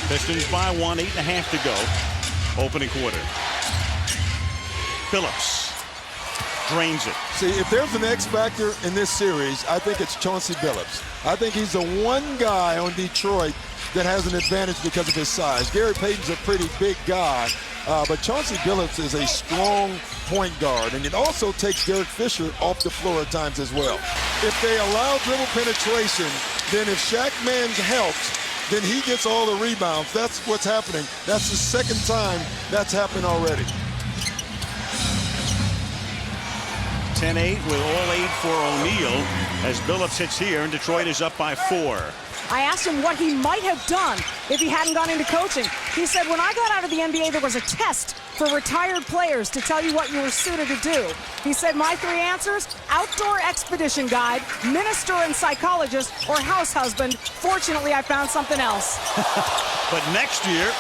Pistons by 1, 8.5 to go. Opening quarter. Billups drains it. See, if there's an X factor in this series, I think it's Chauncey Billups. I think he's the one guy on Detroit that has an advantage because of his size. Gary Payton's a pretty big guy, but Chauncey Billups is a strong point guard, and it also takes Derek Fisher off the floor at times as well. If they allow dribble penetration, then if Shaq Manns helps, then he gets all the rebounds. That's what's happening. That's the second time that's happened already. 10-8 with all 8 for O'Neal as Billups hits here, and Detroit is up by 4. I asked him what he might have done if he hadn't gone into coaching. He said, when I got out of the NBA, there was a test for retired players to tell you what you were suited to do. He said, my 3 answers: outdoor expedition guide, minister and psychologist, or house husband. Fortunately, I found something else. But next year,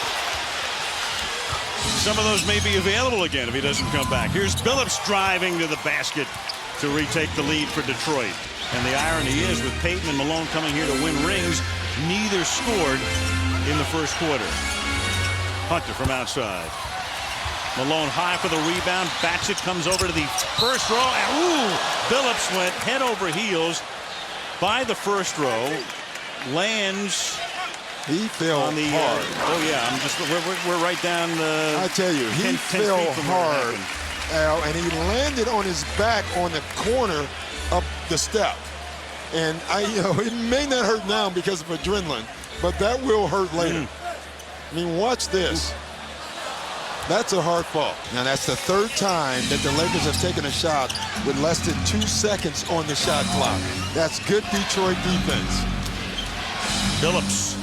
some of those may be available again if he doesn't come back. Here's Billups driving to the basket to retake the lead for Detroit. And the irony is, with Payton and Malone coming here to win rings, neither scored in the first quarter. Hunter from outside. Malone high for the rebound. Bats it, comes over to the first row. And ooh, Billups went head over heels by the first row. Lands. He fell on the hard. Oh yeah, I'm just we're right down the. I tell you, he fell hard, Al, and he landed on his back on the corner of the step. And it may not hurt now because of adrenaline, but that will hurt later. I mean, watch this. That's a hard fall. Now that's the 3rd time that the Lakers have taken a shot with less than 2 seconds on the shot clock. That's good Detroit defense. Billups.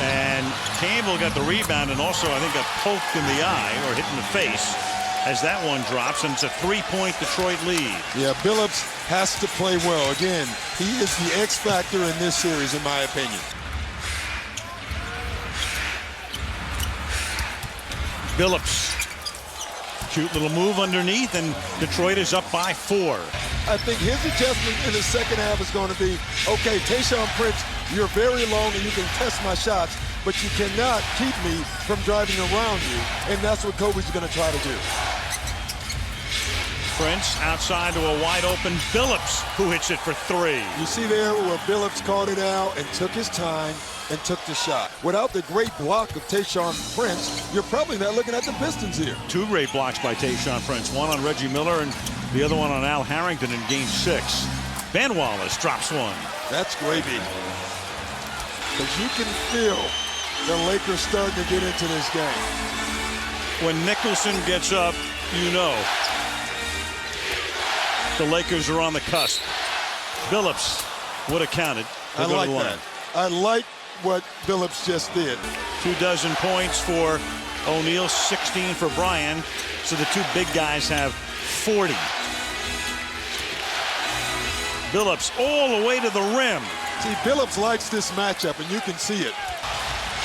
And Campbell got the rebound and also, I think, got poked in the eye or hit in the face as that one drops, and it's a 3-point Detroit lead. Yeah, Billups has to play well. Again, he is the X factor in this series, in my opinion. Billups. Cute little move underneath, and Detroit is up by 4. I think his adjustment in the second half is going to be, okay, Tayshaun Prince, you're very long and you can test my shots, but you cannot keep me from driving around you, and that's what Kobe's going to try to do. Prince outside to a wide open Billups, who hits it for 3. You see there where Billups called it out and took his time and took the shot. Without the great block of Tayshaun Prince, you're probably not looking at the Pistons here. 2 great blocks by Tayshaun Prince, one on Reggie Miller and the other one on Al Harrington in Game 6. Ben Wallace drops one. That's gravy. Because you can feel the Lakers starting to get into this game. When Nicholson gets up, you know the Lakers are on the cusp. Billups would have counted. I like that. I like what Billups just did. 24 points for O'Neal, 16 for Bryan. So the 2 big guys have 40. Billups all the way to the rim. See, Billups likes this matchup, and you can see it.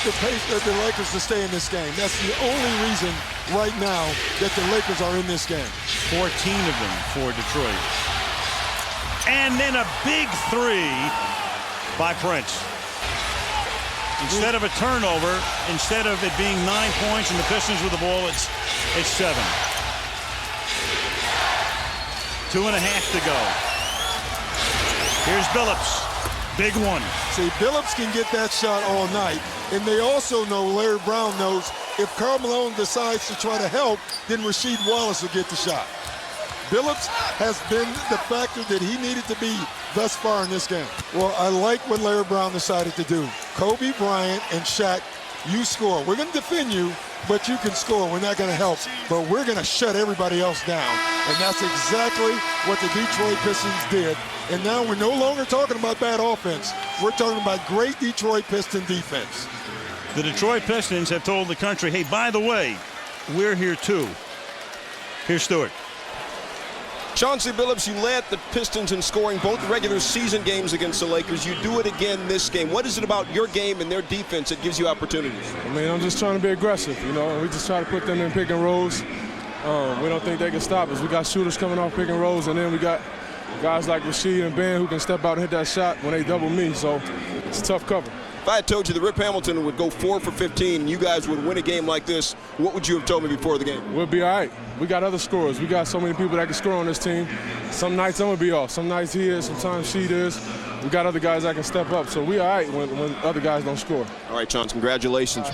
The Lakers to stay in this game. That's the only reason right now that the Lakers are in this game. 14 of them for Detroit. And then a big 3 by Prince. Instead of a turnover, instead of it being 9 points and the Pistons with the ball, it's 7. 2.5 to go. Here's Billups. Big one. See, Billups can get that shot all night. And they also know, Larry Brown knows, if Karl Malone decides to try to help, then Rasheed Wallace will get the shot. Billups has been the factor that he needed to be thus far in this game. Well, I like what Larry Brown decided to do. Kobe Bryant and Shaq, you score. We're going to defend you, but you can score. We're not going to help, but we're going to shut everybody else down. And that's exactly what the Detroit Pistons did. And now we're no longer talking about bad offense. We're talking about great Detroit Piston defense. The Detroit Pistons have told the country, hey, by the way, we're here too. Here's Stewart. Chauncey Billups, you led the Pistons in scoring both regular season games against the Lakers. You do it again this game. What is it about your game and their defense that gives you opportunities? I mean, I'm just trying to be aggressive, you know. We just try to put them in pick and rolls. We don't think they can stop us. We got shooters coming off pick and rolls, and then we got guys like Rasheed and Ben who can step out and hit that shot when they double me. So It's a tough cover. If I had told you that Rip Hamilton would go 4 for 15 and you guys would win a game like this, what would you have told me before the game? We'll be all right. We got other scorers. We got so many people that can score on this team. Some nights I'm going to be off. Some nights he is. Sometimes she is. We got other guys that can step up. So we all right when other guys don't score. All right, Chauncey, congratulations.